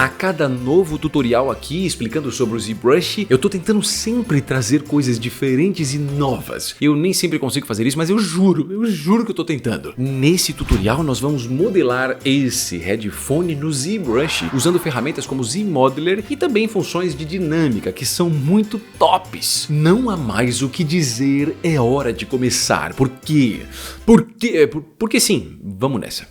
A cada novo tutorial aqui explicando sobre o ZBrush, eu tô tentando sempre trazer coisas diferentes e novas. Eu nem sempre consigo fazer isso, mas eu juro que eu tô tentando. Nesse tutorial nós vamos modelar esse headphone no ZBrush, usando ferramentas como ZModeler e também funções de dinâmica que são muito tops. Não há mais o que dizer, é hora de começar. Por quê? Porque sim, vamos nessa.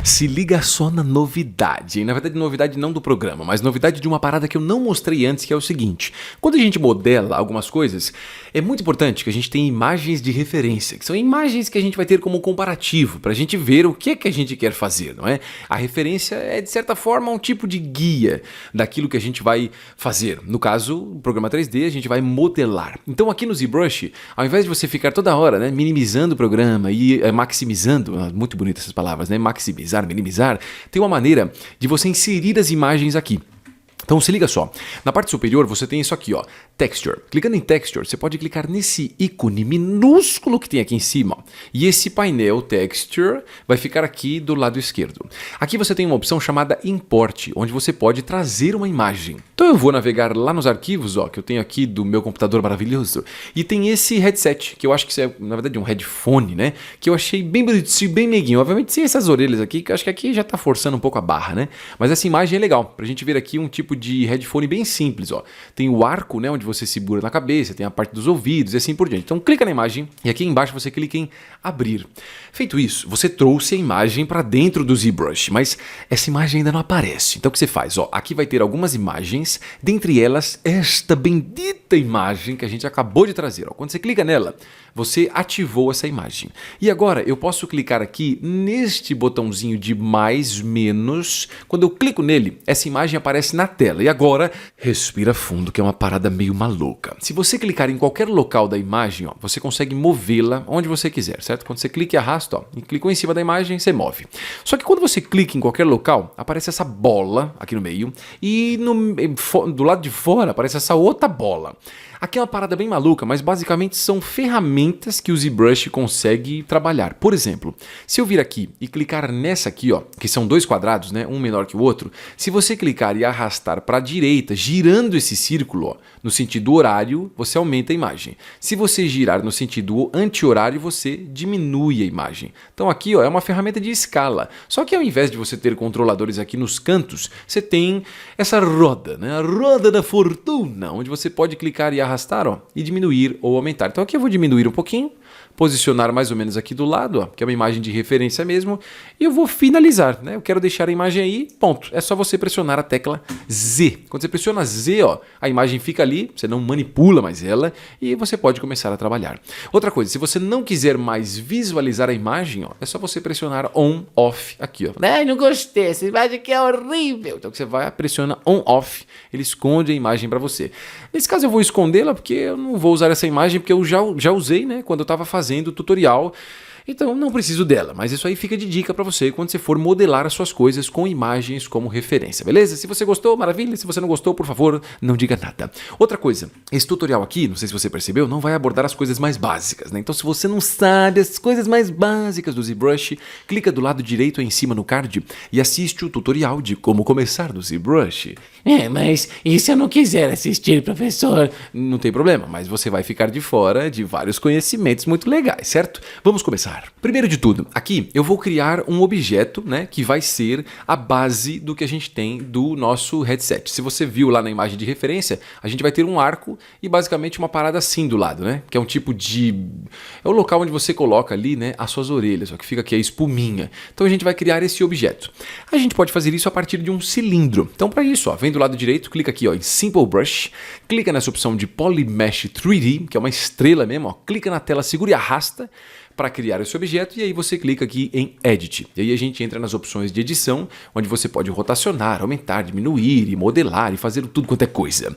Se liga só na novidade, na verdade novidade não do programa, mas novidade de uma parada que eu não mostrei antes, que é o seguinte: quando a gente modela algumas coisas, é muito importante que a gente tenha imagens de referência, que são imagens que a gente vai ter como comparativo, pra gente ver o que é que a gente quer fazer, não é? A referência é de certa forma um tipo de guia daquilo que a gente vai fazer. No caso, o programa 3D a gente vai modelar. Então aqui no ZBrush, ao invés de você ficar toda hora, né, minimizando o programa e maximizando, muito bonitas essas palavras, né, maximizar, minimizar, tem uma maneira de você inserir as imagens aqui. Então se liga só, na parte superior você tem isso aqui, ó, Texture. Clicando em Texture, você pode clicar nesse ícone minúsculo que tem aqui em cima, ó, e esse painel Texture vai ficar aqui do lado esquerdo. Aqui você tem uma opção chamada Import, onde você pode trazer uma imagem. Então eu vou navegar lá nos arquivos, ó, que eu tenho aqui do meu computador maravilhoso, e tem esse headset, que eu acho que é, na verdade, um headphone, né, que eu achei bem bonitinho, bem meiguinho. Obviamente sem essas orelhas aqui, que eu acho que aqui já tá forçando um pouco a barra, né, mas essa imagem é legal, pra gente ver aqui um tipo de headphone bem simples, ó. Tem o arco, né, onde você segura na cabeça, tem a parte dos ouvidos e assim por diante. Então clica na imagem e aqui embaixo você clica em abrir. Feito isso, você trouxe a imagem para dentro do ZBrush, mas essa imagem ainda não aparece. Então o que você faz? Ó, aqui vai ter algumas imagens, dentre elas esta bendita imagem que a gente acabou de trazer. Ó. Quando você clica nela, você ativou essa imagem. E agora eu posso clicar aqui neste botãozinho de mais, menos. Quando eu clico nele, essa imagem aparece na tela. E agora, respira fundo, que é uma parada meio maluca. Se você clicar em qualquer local da imagem, ó, você consegue movê-la onde você quiser, certo? Quando você clica e arrasta, ó, e clicou em cima da imagem, você move. Só que quando você clica em qualquer local, aparece essa bola aqui no meio e do lado de fora aparece essa outra bola. Aqui é uma parada bem maluca, mas basicamente são ferramentas que o ZBrush consegue trabalhar. Por exemplo, se eu vir aqui e clicar nessa aqui, ó, que são dois quadrados, né, um menor que o outro, se você clicar e arrastar para a direita, girando esse círculo, ó, no sentido horário, você aumenta a imagem. Se você girar no sentido anti-horário, você diminui a imagem. Então aqui, ó, é uma ferramenta de escala. Só que ao invés de você ter controladores aqui nos cantos, você tem essa roda, né, a roda da fortuna, onde você pode clicar e arrastar, ó, e diminuir ou aumentar. Então aqui eu vou diminuir um pouquinho, posicionar mais ou menos aqui do lado, ó, que é uma imagem de referência mesmo, e eu vou finalizar, né? Eu quero deixar a imagem aí, ponto. É só você pressionar a tecla Z. Quando você pressiona Z, ó, a imagem fica ali, você não manipula mais ela e você pode começar a trabalhar. Outra coisa, se você não quiser mais visualizar a imagem, ó, é só você pressionar On, Off aqui, ó. Ai, não gostei, essa imagem aqui é horrível. Então você vai, pressiona On, Off, ele esconde a imagem para você. Nesse caso eu vou escondê-la porque eu não vou usar essa imagem, porque eu já usei, né, quando eu estava fazendo o tutorial, então não preciso dela, mas isso aí fica de dica para você quando você for modelar as suas coisas com imagens como referência, beleza? Se você gostou, maravilha, se você não gostou, por favor, não diga nada. Outra coisa, esse tutorial aqui, não sei se você percebeu, não vai abordar as coisas mais básicas, né? Então se você não sabe as coisas mais básicas do ZBrush, clica do lado direito aí em cima no card e assiste o tutorial de como começar no ZBrush. Mas e se eu não quiser assistir, professor? Não tem problema, mas você vai ficar de fora de vários conhecimentos muito legais, certo? Vamos começar. Primeiro de tudo, aqui eu vou criar um objeto, né, que vai ser a base do que a gente tem do nosso headset. Se você viu lá na imagem de referência, a gente vai ter um arco e basicamente uma parada assim do lado, né, que é um tipo de... é o local onde você coloca ali, né, as suas orelhas, ó, que fica aqui a espuminha. Então a gente vai criar esse objeto. A gente pode fazer isso a partir de um cilindro. Então para isso, ó, vem do lado direito, clica aqui, ó, em Simple Brush, clica nessa opção de Polymesh 3D, que é uma estrela mesmo, ó, clica na tela, segura e arrasta para criar esse objeto e aí você clica aqui em Edit. E aí a gente entra nas opções de edição, onde você pode rotacionar, aumentar, diminuir e modelar e fazer tudo quanto é coisa.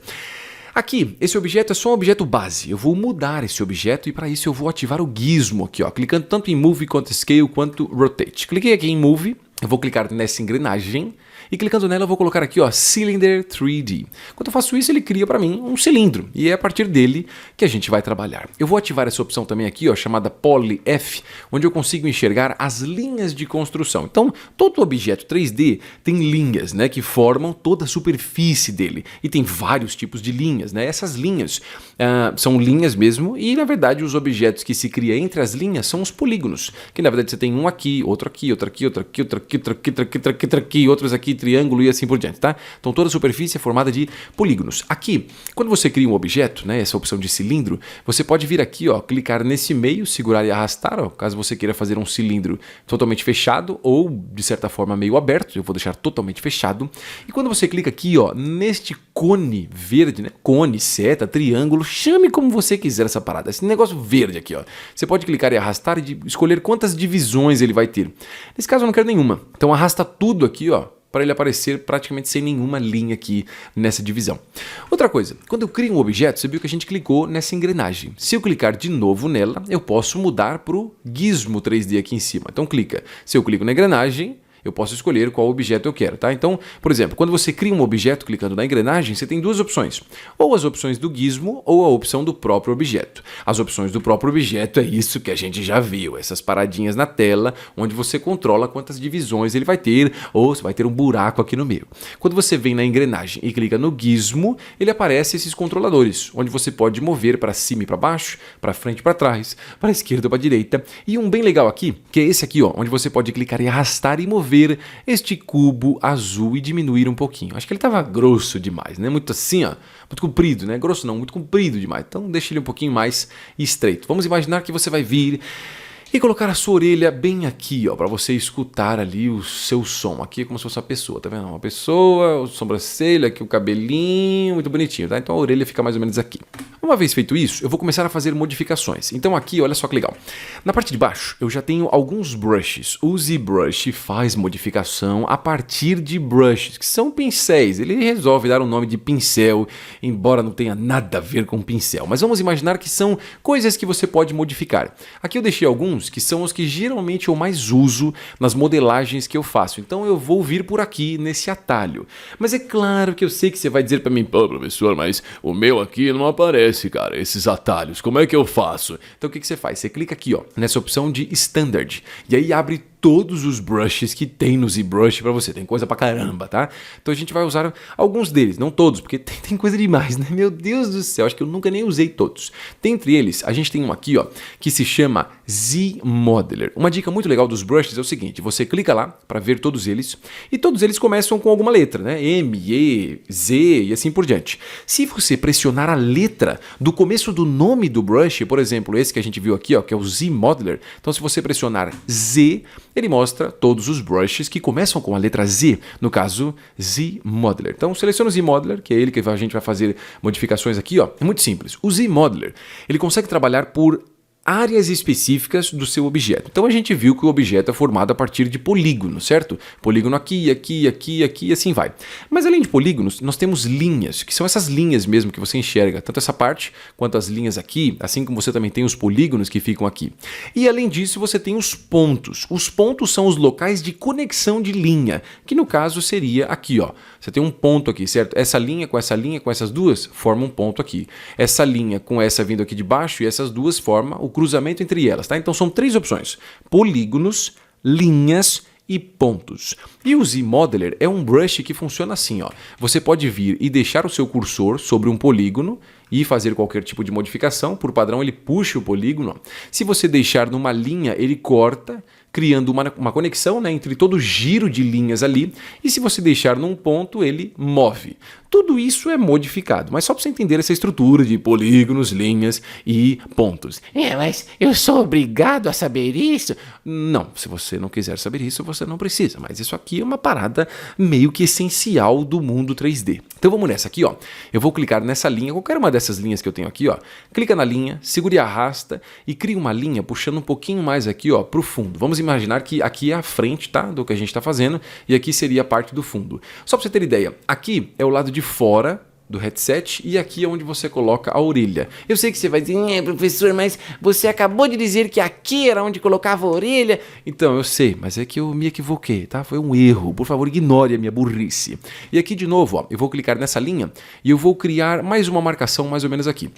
Aqui, esse objeto é só um objeto base. Eu vou mudar esse objeto e para isso eu vou ativar o gizmo aqui, ó, clicando tanto em Move quanto Scale quanto Rotate. Cliquei aqui em Move, eu vou clicar nessa engrenagem e clicando nela eu vou colocar aqui, ó, Cylinder 3D. Quando eu faço isso, ele cria para mim um cilindro e é a partir dele que a gente vai trabalhar. Eu vou ativar essa opção também aqui, ó, chamada Poly F, onde eu consigo enxergar as linhas de construção. Então, todo objeto 3D tem linhas, né, que formam toda a superfície dele e tem vários tipos de linhas, né? Essas linhas são linhas mesmo e, na verdade, os objetos que se cria entre as linhas são os polígonos, que na verdade você tem um aqui, outro aqui, outro aqui, outro aqui, outro aqui, outro aqui, outro aqui, outro aqui, outro aqui, outros aqui, triângulo e assim por diante, tá? Então toda a superfície é formada de polígonos. Aqui, quando você cria um objeto, né, essa opção de cilindro, você pode vir aqui, ó, clicar nesse meio, segurar e arrastar, ó, caso você queira fazer um cilindro totalmente fechado ou de certa forma meio aberto. Eu vou deixar totalmente fechado. E quando você clica aqui, ó, neste cone verde, né, cone, seta, triângulo, chame como você quiser essa parada, esse negócio verde aqui, ó. Você pode clicar e arrastar e escolher quantas divisões ele vai ter. Nesse caso eu não quero nenhuma. Então arrasta tudo aqui, ó, para ele aparecer praticamente sem nenhuma linha aqui nessa divisão. Outra coisa, quando eu crio um objeto, você viu que a gente clicou nessa engrenagem. Se eu clicar de novo nela, eu posso mudar para o Gizmo 3D aqui em cima. Então clica. Se eu clico na engrenagem, eu posso escolher qual objeto eu quero, tá? Então, por exemplo, quando você cria um objeto clicando na engrenagem, você tem duas opções. Ou as opções do gizmo ou a opção do próprio objeto. As opções do próprio objeto é isso que a gente já viu, essas paradinhas na tela, onde você controla quantas divisões ele vai ter, ou se vai ter um buraco aqui no meio. Quando você vem na engrenagem e clica no gizmo, ele aparece esses controladores, onde você pode mover para cima e para baixo, para frente e para trás, para a esquerda ou para a direita. E um bem legal aqui, que é esse aqui, ó, onde você pode clicar e arrastar e mover este cubo azul e diminuir um pouquinho. Acho que ele estava grosso demais, né? Muito assim, ó, muito comprido, né? Grosso não, muito comprido demais. Então deixa ele um pouquinho mais estreito. Vamos imaginar que você vai vir e colocar a sua orelha bem aqui, ó, para você escutar ali o seu som. Aqui é como se fosse uma pessoa, tá vendo? Uma pessoa, a sobrancelha, aqui o cabelinho, muito bonitinho, tá? Então a orelha fica mais ou menos aqui. Uma vez feito isso, eu vou começar a fazer modificações. Então aqui, olha só que legal. Na parte de baixo, eu já tenho alguns brushes. O ZBrush faz modificação a partir de brushes, que são pincéis. Ele resolve dar um nome de pincel, embora não tenha nada a ver com pincel. Mas vamos imaginar que são coisas que você pode modificar. Aqui eu deixei alguns que são os que geralmente eu mais uso nas modelagens que eu faço. Então eu vou vir por aqui nesse atalho. Mas é claro que eu sei que você vai dizer para mim, pô, professor, mas o meu aqui não aparece, cara, esses atalhos, como é que eu faço? Então o que você faz? Você clica aqui, ó, nessa opção de Standard, e aí abre todos os brushes que tem no ZBrush para você. Tem coisa pra caramba, tá? Então a gente vai usar alguns deles, não todos, porque tem coisa demais, né? Meu Deus do céu, acho que eu nunca nem usei todos. Dentre eles, a gente tem um aqui, ó, que se chama Z-Modeler. Uma dica muito legal dos brushes é o seguinte, você clica lá para ver todos eles, e todos eles começam com alguma letra, né? M, E, Z e assim por diante. Se você pressionar a letra do começo do nome do brush, por exemplo, esse que a gente viu aqui, ó, que é o Z-Modeler, então se você pressionar Z, ele mostra todos os brushes que começam com a letra Z, no caso, Z-Modeler. Então, seleciona o Z-Modeler, que é ele que a gente vai fazer modificações aqui, ó. É muito simples. O Z-Modeler, ele consegue trabalhar por áreas específicas do seu objeto. Então a gente viu que o objeto é formado a partir de polígonos, certo? Polígono aqui, aqui, aqui, aqui e assim vai. Mas além de polígonos, nós temos linhas, que são essas linhas mesmo que você enxerga, tanto essa parte quanto as linhas aqui, assim como você também tem os polígonos que ficam aqui. E além disso, você tem os pontos. Os pontos são os locais de conexão de linha, que no caso seria aqui, ó. Você tem um ponto aqui, certo? Essa linha, com essas duas, forma um ponto aqui. Essa linha com essa vindo aqui de baixo e essas duas formam o cruzamento entre elas, tá? Então são três opções: polígonos, linhas e pontos. E o Z-Modeler é um brush que funciona assim, ó. Você pode vir e deixar o seu cursor sobre um polígono e fazer qualquer tipo de modificação. Por padrão, ele puxa o polígono. Se você deixar numa linha, ele corta, criando uma conexão, né, entre todo o giro de linhas ali. E se você deixar num ponto, ele move. Tudo isso é modificado, mas só para você entender essa estrutura de polígonos, linhas e pontos. Mas eu sou obrigado a saber isso? Não, se você não quiser saber isso, você não precisa. Mas isso aqui é uma parada meio que essencial do mundo 3D. Então vamos nessa aqui, ó. Eu vou clicar nessa linha, qualquer uma dessas linhas que eu tenho aqui, ó. Clica na linha, segura e arrasta e cria uma linha puxando um pouquinho mais aqui, ó, para o fundo. Vamos imaginar que aqui é a frente, tá, do que a gente está fazendo e aqui seria a parte do fundo. Só para você ter ideia, aqui é o lado de fora do headset e aqui é onde você coloca a orelha. Eu sei que você vai dizer, Professor, mas você acabou de dizer que aqui era onde colocava a orelha. então, eu sei, mas é que eu me equivoquei, tá? Foi um erro. Por favor, ignore a minha burrice. E aqui de novo, ó, eu vou clicar nessa linha e eu vou criar mais uma marcação mais ou menos aqui.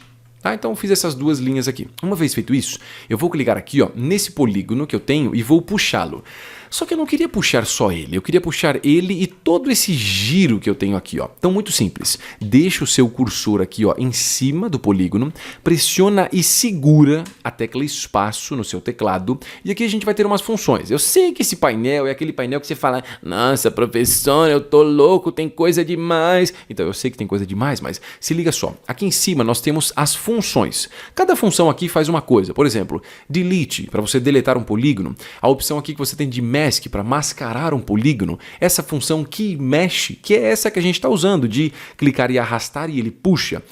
Tá? Então eu fiz essas duas linhas aqui. Uma vez feito isso, eu vou clicar aqui ó, nesse polígono que eu tenho e vou puxá-lo. Só que eu não queria puxar só ele, eu queria puxar ele e todo esse giro que eu tenho aqui. Ó. Então muito simples, deixa o seu cursor aqui ó, em cima do polígono, pressiona e segura a tecla espaço no seu teclado e aqui a gente vai ter umas funções. Eu sei que esse painel é aquele painel que você fala, nossa professor, eu tô louco, tem coisa demais. Então eu sei que tem coisa demais, mas se liga só, aqui em cima nós temos as funções. Cada função aqui faz uma coisa, por exemplo, delete, para você deletar um polígono, a opção aqui que você tem de mask para mascarar um polígono, essa função que mexe, que é essa que a gente está usando, de clicar e arrastar e ele puxa.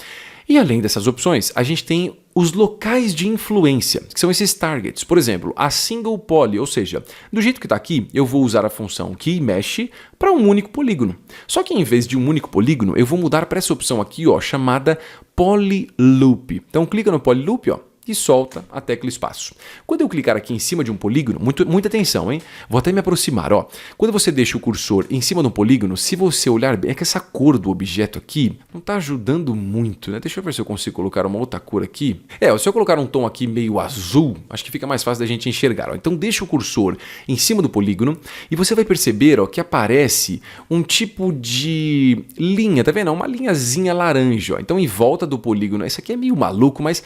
E além dessas opções, a gente tem os locais de influência, que são esses targets. Por exemplo, a single poly, ou seja, do jeito que está aqui, eu vou usar a função que mexe para um único polígono. Só que em vez de um único polígono, eu vou mudar para essa opção aqui, ó, chamada polyloop. Então clica no polyloop, ó, e solta a tecla espaço. Quando eu clicar aqui em cima de um polígono, muita atenção, hein? Vou até me aproximar, ó. Quando você deixa o cursor em cima de um polígono, se você olhar bem, é que essa cor do objeto aqui não está ajudando muito, né? Deixa eu ver se eu consigo colocar uma outra cor aqui. Ó, se eu colocar um tom aqui meio azul, acho que fica mais fácil da gente enxergar, ó. Então deixa o cursor em cima do polígono e você vai perceber, ó, que aparece um tipo de linha, tá vendo? Uma linhazinha laranja, ó. Então em volta do polígono, isso aqui é meio maluco, mas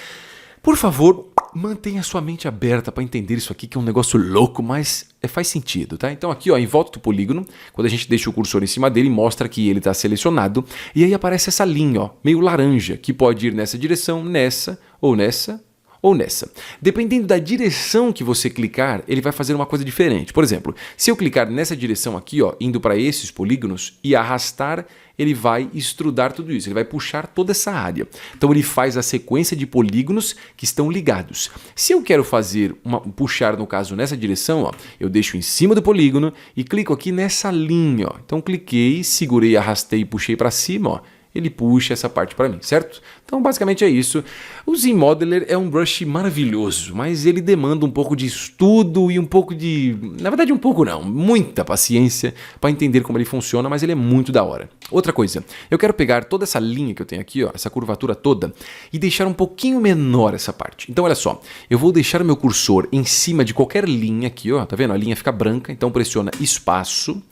por favor, mantenha sua mente aberta para entender isso aqui, que é um negócio louco, mas faz sentido, tá? Então aqui, ó, em volta do polígono, quando a gente deixa o cursor em cima dele, mostra que ele está selecionado, e aí aparece essa linha, ó, meio laranja, que pode ir nessa direção, nessa, ou nessa, ou nessa. Dependendo da direção que você clicar, ele vai fazer uma coisa diferente. Por exemplo, se eu clicar nessa direção aqui, ó, indo para esses polígonos e arrastar, ele vai extrudar tudo isso, ele vai puxar toda essa área. Então ele faz a sequência de polígonos que estão ligados. Se eu quero fazer puxar, no caso, nessa direção, ó, eu deixo em cima do polígono e clico aqui nessa linha. Ó. Então cliquei, segurei, arrastei e puxei para cima, ó. Ele puxa essa parte para mim, certo? Então basicamente é isso. O ZModeler é um brush maravilhoso, mas ele demanda um pouco de estudo e um pouco de... Na verdade um pouco não, muita paciência para entender como ele funciona, mas ele é muito da hora. Outra coisa, eu quero pegar toda essa linha que eu tenho aqui, ó, essa curvatura toda, e deixar um pouquinho menor essa parte. Então olha só, eu vou deixar o meu cursor em cima de qualquer linha aqui, ó, tá vendo? A linha fica branca, então pressiona espaço.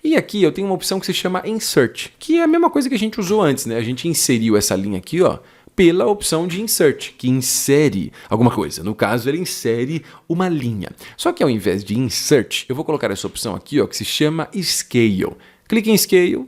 E aqui eu tenho uma opção que se chama Insert, que é a mesma coisa que a gente usou antes, né? A gente inseriu essa linha aqui, ó, pela opção de Insert, que insere alguma coisa. No caso, ele insere uma linha. Só que ao invés de Insert, eu vou colocar essa opção aqui, ó, que se chama Scale. Clique em Scale.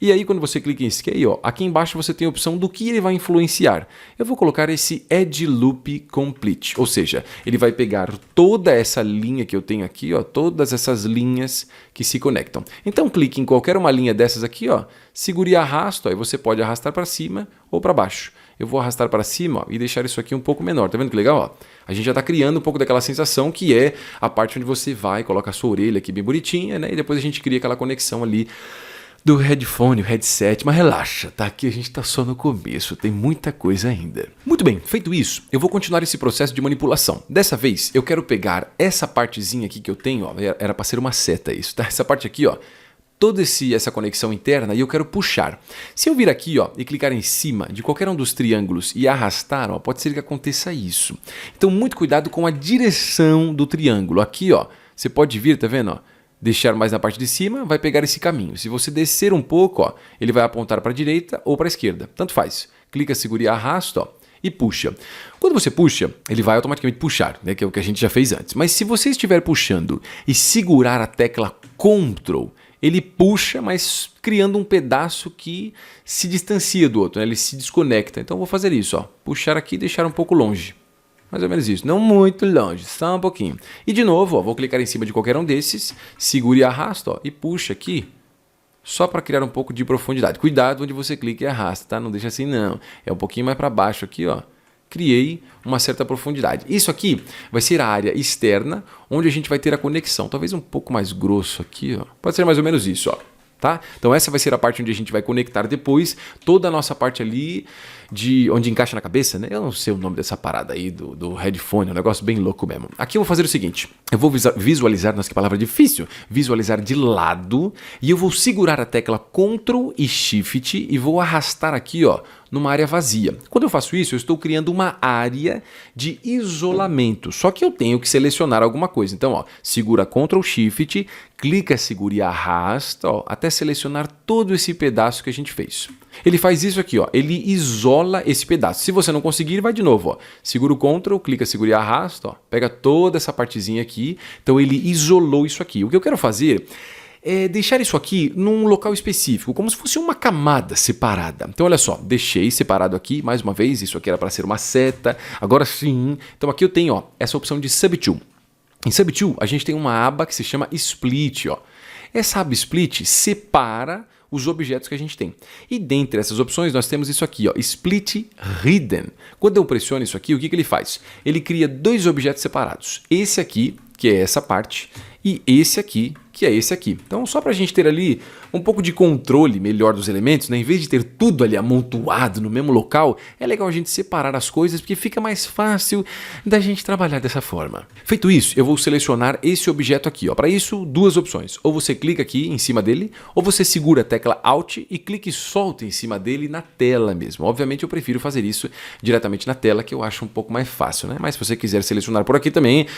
E aí, quando você clica em Scale, ó, aqui embaixo você tem a opção do que ele vai influenciar. Eu vou colocar esse Edge Loop Complete, ou seja, ele vai pegar toda essa linha que eu tenho aqui, ó, todas essas linhas que se conectam. Então, clique em qualquer uma linha dessas aqui, ó, segure e arrasta, aí você pode arrastar para cima ou para baixo. Eu vou arrastar para cima, ó, e deixar isso aqui um pouco menor. Tá vendo que legal? Ó? A gente já está criando um pouco daquela sensação que é a parte onde você vai, coloca a sua orelha aqui bem bonitinha, né? E depois a gente cria aquela conexão ali do headphone, o headset, mas relaxa, tá? Aqui a gente tá só no começo, tem muita coisa ainda. Muito bem, feito isso, eu vou continuar esse processo de manipulação. Dessa vez, eu quero pegar essa partezinha aqui que eu tenho, ó, era para ser uma seta isso, tá? Essa parte aqui, ó, toda essa conexão interna e eu quero puxar. Se eu vir aqui, ó, e clicar em cima de qualquer um dos triângulos e arrastar, ó, pode ser que aconteça isso. Então, muito cuidado com a direção do triângulo. Aqui, ó, você pode vir, tá vendo, ó? Deixar mais na parte de cima, vai pegar esse caminho. Se você descer um pouco, ó, ele vai apontar para a direita ou para a esquerda. Tanto faz. Clica, segura e arrasta, ó, e puxa. Quando você puxa, ele vai automaticamente puxar, né, que é o que a gente já fez antes. Mas se você estiver puxando e segurar a tecla Ctrl, ele puxa, mas criando um pedaço que se distancia do outro, né? Ele se desconecta. Então eu vou fazer isso, ó, puxar aqui e deixar um pouco longe. Mais ou menos isso, não muito longe, só um pouquinho. E de novo, ó, vou clicar em cima de qualquer um desses, segura e arrasta, ó, e puxa aqui, só para criar um pouco de profundidade. Cuidado onde você clica e arrasta, tá? Não deixa assim não. É um pouquinho mais para baixo aqui, ó. Criei uma certa profundidade. Isso aqui vai ser a área externa, onde a gente vai ter a conexão. Talvez um pouco mais grosso aqui, ó. Pode ser mais ou menos isso, ó. tá? Então essa vai ser a parte onde a gente vai conectar depois toda a nossa parte ali de onde encaixa na cabeça, né? Eu não sei o nome dessa parada aí do headphone, é um negócio bem louco mesmo. Aqui eu vou fazer o seguinte, eu vou visualizar, nossa que palavra difícil, visualizar de lado e eu vou segurar a tecla Ctrl e Shift e vou arrastar aqui, ó, numa área vazia. Quando eu faço isso, eu estou criando uma área de isolamento, só que eu tenho que selecionar alguma coisa. Então, ó, segura Ctrl Shift, clica, segura e arrasta, ó, até selecionar todo esse pedaço que a gente fez. Ele faz isso aqui, ó, ele isola esse pedaço. Se você não conseguir, vai de novo, ó. Segura o Ctrl, clica, segura e arrasta, ó, pega toda essa partezinha aqui. Então ele isolou isso aqui. O que eu quero fazer é deixar isso aqui num local específico, como se fosse uma camada separada. Então olha só, deixei separado aqui, mais uma vez, isso aqui era para ser uma seta, agora sim. Então aqui eu tenho, ó, essa opção de Subtool. Em Subtool a gente tem uma aba que se chama Split, ó. Essa aba Split separa os objetos que a gente tem. E dentre essas opções nós temos isso aqui, ó, Split Hidden. Quando eu pressiono isso aqui, o que ele faz? Ele cria dois objetos separados. Esse aqui, que é essa parte, e esse aqui, que é esse aqui. Então, só para a gente ter ali um pouco de controle melhor dos elementos, né? Em vez de ter tudo ali amontoado no mesmo local, é legal a gente separar as coisas porque fica mais fácil da gente trabalhar dessa forma. Feito isso, eu vou selecionar esse objeto aqui. Para isso, duas opções. Ou você clica aqui em cima dele, ou você segura a tecla Alt e clica e solta em cima dele na tela mesmo. Obviamente, eu prefiro fazer isso diretamente na tela, que eu acho um pouco mais fácil, né? Mas se você quiser selecionar por aqui também,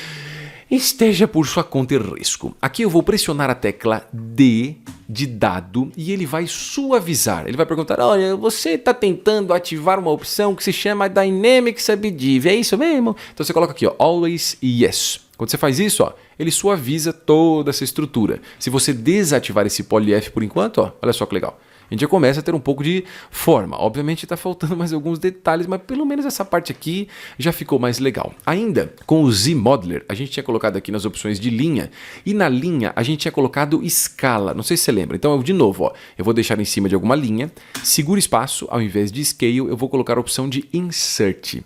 esteja por sua conta e risco. Aqui eu vou pressionar a tecla D de dado e ele vai suavizar. Ele vai perguntar, olha, você está tentando ativar uma opção que se chama Dynamic Subdiv, é isso mesmo? Então você coloca aqui, ó, Always Yes. Quando você faz isso, ó, ele suaviza toda essa estrutura. Se você desativar esse PolyF por enquanto, ó, olha só que legal. A gente já começa a ter um pouco de forma. Obviamente está faltando mais alguns detalhes, mas pelo menos essa parte aqui já ficou mais legal. Ainda com o Z-Modeler, a gente tinha colocado aqui nas opções de linha, e na linha a gente tinha colocado escala. Não sei se você lembra. Então, de novo, ó, eu vou deixar em cima de alguma linha, segura espaço, ao invés de Scale, eu vou colocar a opção de Insert.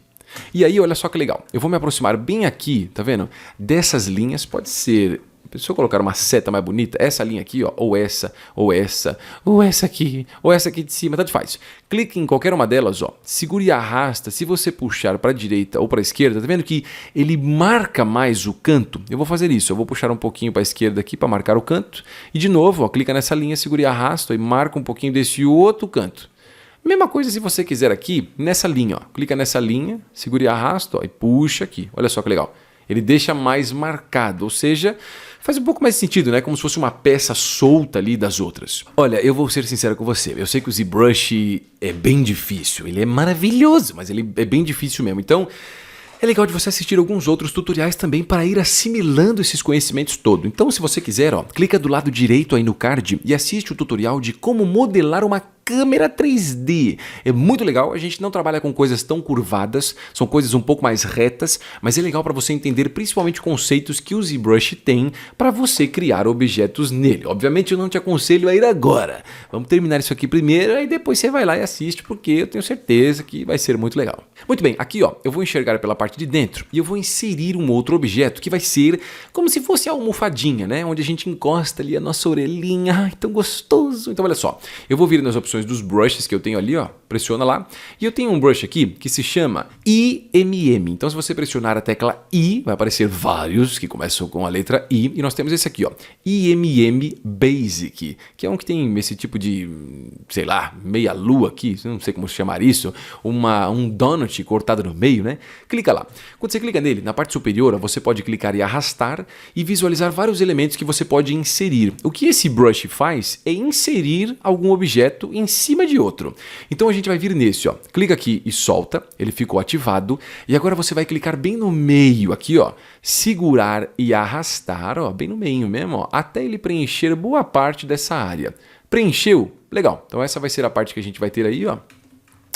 E aí, olha só que legal. Eu vou me aproximar bem aqui, tá vendo? Dessas linhas, pode ser... Se eu colocar uma seta mais bonita, essa linha aqui, ó, ou essa, ou essa, ou essa aqui de cima, tanto faz. Clique em qualquer uma delas, ó, segure e arrasta. Se você puxar para a direita ou para a esquerda, tá vendo que ele marca mais o canto? Eu vou fazer isso, eu vou puxar um pouquinho para a esquerda aqui para marcar o canto. E de novo, ó, clica nessa linha, segure e arrasta e marca um pouquinho desse outro canto. Mesma coisa se você quiser aqui, nessa linha, ó, clica nessa linha, segure e arrasta, ó, e puxa aqui. Olha só que legal. Ele deixa mais marcado, ou seja, faz um pouco mais sentido, né? Como se fosse uma peça solta ali das outras. Olha, eu vou ser sincero com você. Eu sei que o ZBrush é bem difícil. Ele é maravilhoso, mas ele é bem difícil mesmo. Então, é legal de você assistir alguns outros tutoriais também para ir assimilando esses conhecimentos todos. Então, se você quiser, ó, clica do lado direito aí no card e assiste o tutorial de como modelar uma câmera 3D. É muito legal, a gente não trabalha com coisas tão curvadas, são coisas um pouco mais retas, mas é legal para você entender principalmente conceitos que o ZBrush tem para você criar objetos nele. Obviamente eu não te aconselho a ir agora. Vamos terminar isso aqui primeiro, aí depois você vai lá e assiste, porque eu tenho certeza que vai ser muito legal. Muito bem, aqui ó, eu vou enxergar pela parte de dentro e eu vou inserir um outro objeto que vai ser como se fosse a almofadinha, né? Onde a gente encosta ali a nossa orelhinha. Ai, tão gostoso. Então olha só, eu vou vir nas opções dos brushes que eu tenho ali, ó, pressiona lá, e eu tenho um brush aqui que se chama IMM. Então se você pressionar a tecla I, vai aparecer vários que começam com a letra I, e nós temos esse aqui, ó, IMM Basic, que é um que tem esse tipo de, sei lá, meia lua aqui, não sei como chamar isso, um donut cortado no meio, né? Clica lá. Quando você clica nele, na parte superior, ó, você pode clicar e arrastar e visualizar vários elementos que você pode inserir. O que esse brush faz é inserir algum objeto em cima de outro. Então a gente vai vir nesse, ó, clica aqui e solta, ele ficou ativado, e agora você vai clicar bem no meio aqui, ó, segurar e arrastar, ó, bem no meio mesmo, ó, até ele preencher boa parte dessa área. Preencheu? Legal. Então essa vai ser a parte que a gente vai ter aí, ó.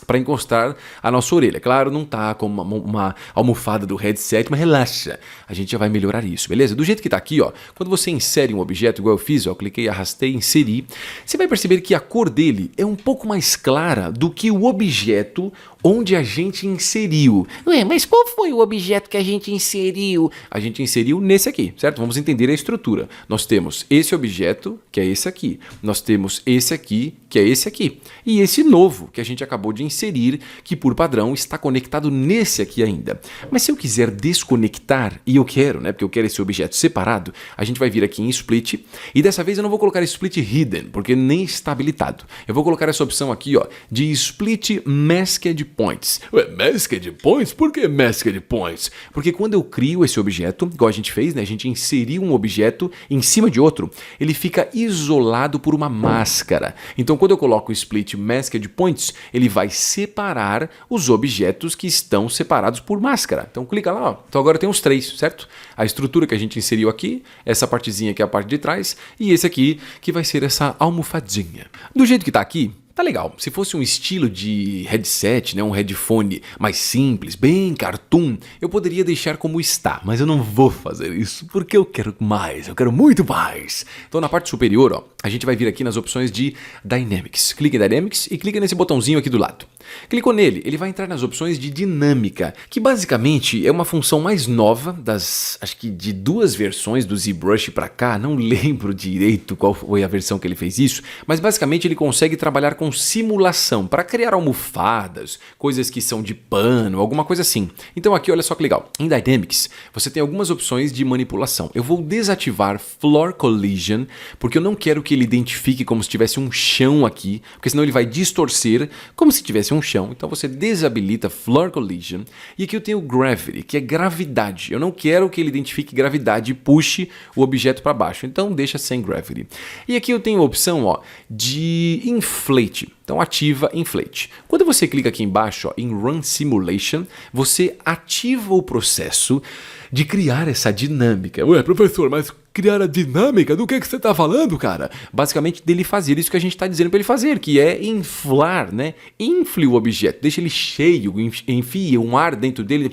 para encostar a nossa orelha. Claro, não tá como uma almofada do headset, mas relaxa, a gente já vai melhorar isso, beleza? Do jeito que tá aqui, ó, quando você insere um objeto, igual eu fiz, ó, cliquei, arrastei, inseri, você vai perceber que a cor dele é um pouco mais clara do que o objeto onde a gente inseriu. Ué, mas qual foi o objeto que a gente inseriu? A gente inseriu nesse aqui, certo? Vamos entender a estrutura. Nós temos esse objeto, que é esse aqui. Nós temos esse aqui, que é esse aqui. E esse novo, que a gente acabou de inserir, que por padrão está conectado nesse aqui ainda. Mas se eu quiser desconectar, e eu quero, né? Porque eu quero esse objeto separado, a gente vai vir aqui em Split. E dessa vez eu não vou colocar Split Hidden, porque nem está habilitado. Eu vou colocar essa opção aqui, ó, de Split Masked Points. Ué, Masked Points? Por que Masked Points? Porque quando eu crio esse objeto, igual a gente fez, né? A gente inseriu um objeto em cima de outro, ele fica isolado por uma máscara. Então quando eu coloco o Split Masked Points, ele vai separar os objetos que estão separados por máscara. Então clica lá, ó. Então agora tem os três, certo? A estrutura que a gente inseriu aqui, essa partezinha que é a parte de trás, e esse aqui que vai ser essa almofadinha. Do jeito que tá aqui, tá legal. Se fosse um estilo de headset, né, um headphone mais simples, bem cartoon, eu poderia deixar como está, mas eu não vou fazer isso porque eu quero mais, eu quero muito mais. Então na parte superior, ó, a gente vai vir aqui nas opções de Dynamics. Clica em Dynamics e clica nesse botãozinho aqui do lado. Clicou nele, ele vai entrar nas opções de dinâmica, que basicamente é uma função mais nova das, acho que de duas versões do ZBrush para cá, não lembro direito qual foi a versão que ele fez isso, mas basicamente ele consegue trabalhar com simulação para criar almofadas, coisas que são de pano, alguma coisa assim. Então aqui olha só que legal, em Dynamics você tem algumas opções de manipulação. Eu vou desativar Floor Collision, porque eu não quero que ele identifique como se tivesse um chão aqui, porque senão ele vai distorcer como se tivesse um chão. Então você desabilita Floor Collision. E aqui eu tenho Gravity, que é gravidade. Eu não quero que ele identifique gravidade e puxe o objeto para baixo. Então deixa sem Gravity. E aqui eu tenho a opção, ó, de Inflate. Então ativa Inflate. Quando você clica aqui embaixo, ó, em Run Simulation, você ativa o processo de criar essa dinâmica. Ué, professor, mas criar a dinâmica? Do que você está falando, cara? Basicamente dele fazer isso que a gente está dizendo para ele fazer, que é inflar, né? Infle o objeto, deixa ele cheio, enfia um ar dentro dele.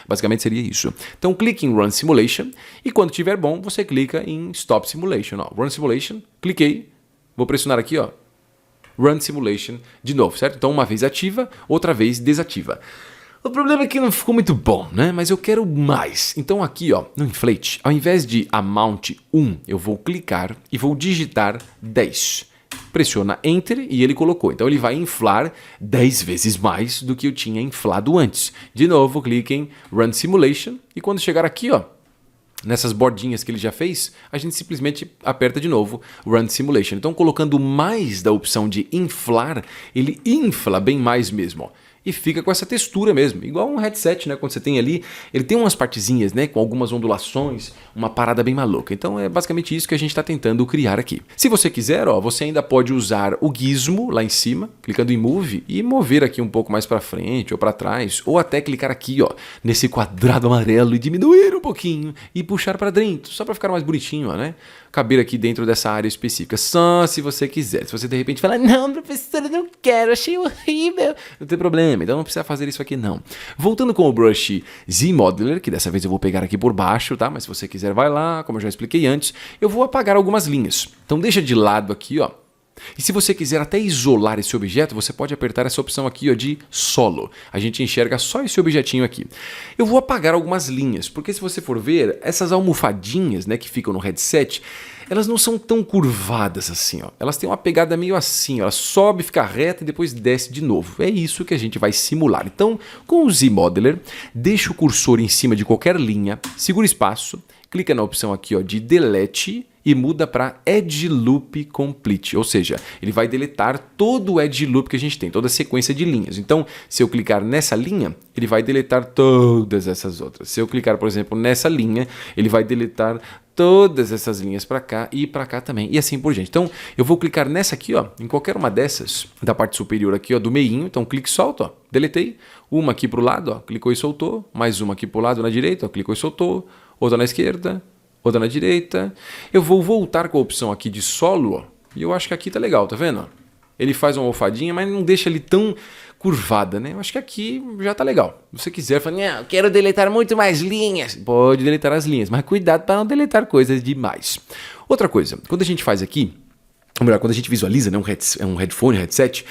Basicamente seria isso. Então clique em Run Simulation e quando tiver bom, você clica em Stop Simulation. Ó, Run Simulation, cliquei, vou pressionar aqui, ó. Run Simulation de novo, certo? Então uma vez ativa, outra vez desativa. O problema é que não ficou muito bom, né? Mas eu quero mais. Então aqui, ó, no Inflate, ao invés de Amount 1, eu vou clicar e vou digitar 10. Pressiona Enter e ele colocou. Então ele vai inflar 10 vezes mais do que eu tinha inflado antes. De novo, clique em Run Simulation e quando chegar aqui, ó, nessas bordinhas que ele já fez, a gente simplesmente aperta de novo Run Simulation. Então colocando mais da opção de inflar, ele infla bem mais mesmo, ó. E fica com essa textura mesmo, igual um headset, né? Quando você tem ali, ele tem umas partezinhas, né? Com algumas ondulações, uma parada bem maluca. Então é basicamente isso que a gente está tentando criar aqui. Se você quiser, ó, você ainda pode usar o gizmo lá em cima, clicando em Move e mover aqui um pouco mais para frente ou para trás, ou até clicar aqui, ó, nesse quadrado amarelo e diminuir um pouquinho e puxar para dentro, só para ficar mais bonitinho, ó, né? Caber aqui dentro dessa área específica, só se você quiser. Se você de repente falar, não, professor, eu não quero, achei horrível, não tem problema, então não precisa fazer isso aqui não. Voltando com o brush Z-Modeler, que dessa vez eu vou pegar aqui por baixo, tá? Mas se você quiser vai lá, como eu já expliquei antes, eu vou apagar algumas linhas. Então deixa de lado aqui, ó. E se você quiser até isolar esse objeto, você pode apertar essa opção aqui, ó, de solo. A gente enxerga só esse objetinho aqui. Eu vou apagar algumas linhas, porque se você for ver, essas almofadinhas, né, que ficam no headset, elas não são tão curvadas assim, ó. Elas têm uma pegada meio assim, ó. Ela sobe, fica reta e depois desce de novo. É isso que a gente vai simular. Então, com o Z-Modeler, deixa o cursor em cima de qualquer linha, segura espaço, clica na opção aqui, ó, de Delete e muda para Edge Loop Complete, ou seja, ele vai deletar todo o Edge Loop que a gente tem, toda a sequência de linhas. Então, se eu clicar nessa linha, ele vai deletar todas essas outras. Se eu clicar, por exemplo, nessa linha, ele vai deletar todas essas linhas para cá e para cá também, e assim por diante. Então, eu vou clicar nessa aqui, ó, em qualquer uma dessas, da parte superior aqui, ó, do meinho. Então, clique e solta, ó, deletei. Uma aqui para o lado, ó, clicou e soltou. Mais uma aqui para o lado na direita, ó, clicou e soltou. Outra na esquerda. Outra na direita. Eu vou voltar com a opção aqui de solo, ó, e eu acho que aqui tá legal, tá vendo? Ele faz uma almofadinha, mas não deixa ele tão curvada, né? Eu acho que aqui já tá legal. Se você quiser, fala, Não, quero deletar muito mais linhas. pode deletar as linhas, mas cuidado para não deletar coisas demais. Outra coisa, quando a gente faz aqui, ou melhor, quando a gente visualiza, né, um headphone, headset,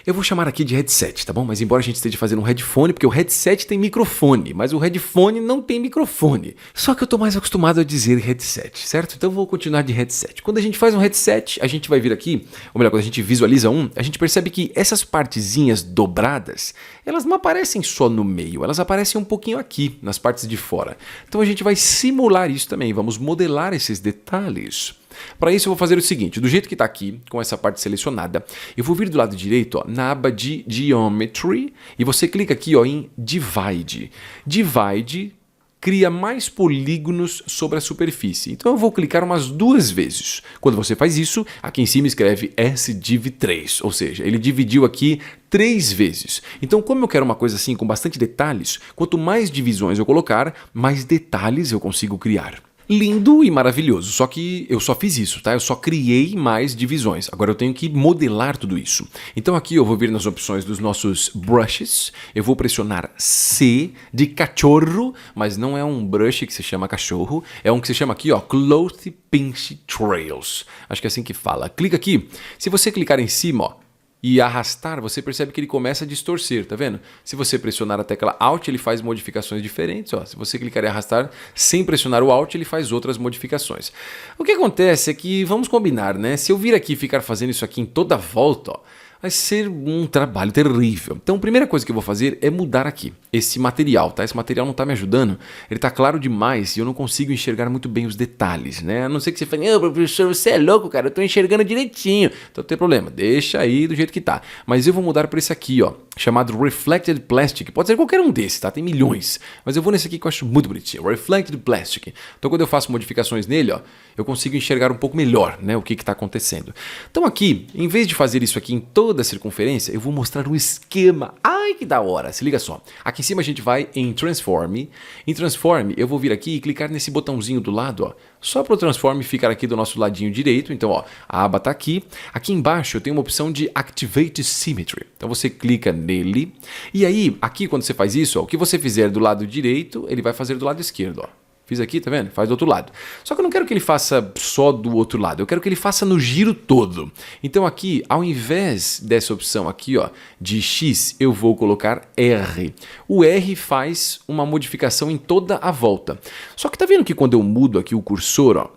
eu vou chamar aqui de headset, tá bom? Mas embora a gente esteja fazendo um headphone, porque o headset tem microfone, mas o headphone não tem microfone. Só que eu tô mais acostumado a dizer headset, certo? Então eu vou continuar de headset. Quando a gente faz um headset, a gente vai vir aqui, ou melhor, quando a gente visualiza um, a gente percebe que essas partezinhas dobradas, elas não aparecem só no meio, elas aparecem um pouquinho aqui, nas partes de fora. Então a gente vai simular isso também, vamos modelar esses detalhes. Para isso eu vou fazer o seguinte, do jeito que está aqui, com essa parte selecionada, eu vou vir do lado direito, ó, na aba de Geometry, e você clica aqui, ó, em Divide. Divide cria mais polígonos sobre a superfície. Então eu vou clicar umas 2 vezes. Quando você faz isso, aqui em cima escreve SDiv3, ou seja, ele dividiu aqui 3 vezes. Então, como eu quero uma coisa assim com bastante detalhes, quanto mais divisões eu colocar, mais detalhes eu consigo criar. Lindo e maravilhoso, só que eu só fiz isso, tá? Eu só criei mais divisões. Agora eu tenho que modelar tudo isso. Então aqui eu vou vir nas opções dos nossos brushes, eu vou pressionar C de cachorro, mas não é um brush que se chama cachorro, é um que se chama aqui, ó, Cloth Pinch Trails. Acho que é assim que fala. Clica aqui. Se você clicar em cima, ó, e arrastar, você percebe que ele começa a distorcer, tá vendo? Se você pressionar a tecla Alt, ele faz modificações diferentes. Ó. Se você clicar em arrastar sem pressionar o Alt, ele faz outras modificações. O que acontece é que, vamos combinar, né? Se eu vir aqui e ficar fazendo isso aqui em toda a volta, ó, vai ser um trabalho terrível. Então a primeira coisa que eu vou fazer é mudar aqui esse material, tá? Esse material não está me ajudando, ele está claro demais e eu não consigo enxergar muito bem os detalhes, né? A não ser que você fale, professor, você é louco, cara, eu estou enxergando direitinho. Então não tem problema, deixa aí do jeito que tá. Mas eu vou mudar para esse aqui, ó, chamado Reflected Plastic. Pode ser qualquer um desses, tá? Tem milhões. Mas eu vou nesse aqui que eu acho muito bonitinho, Reflected Plastic. Então quando eu faço modificações nele, ó, eu consigo enxergar um pouco melhor, né, o que está acontecendo. Então aqui, em vez de fazer isso aqui em toda a circunferência, eu vou mostrar um esquema. Ai, que da hora! Se liga só. Aqui em cima a gente vai em Transform. Em Transform, eu vou vir aqui e clicar nesse botãozinho do lado, ó, só para o Transform ficar aqui do nosso ladinho direito. Então, ó, a aba está aqui. Aqui embaixo eu tenho uma opção de Activate Symmetry. Então você clica nele. E aí, aqui quando você faz isso, ó, o que você fizer do lado direito, ele vai fazer do lado esquerdo, ó. Fiz aqui, tá vendo? Faz do outro lado. Só que eu não quero que ele faça só do outro lado, eu quero que ele faça no giro todo. Então aqui, ao invés dessa opção aqui, ó, de X, eu vou colocar R. O R faz uma modificação em toda a volta. Só que tá vendo que quando eu mudo aqui o cursor, ó,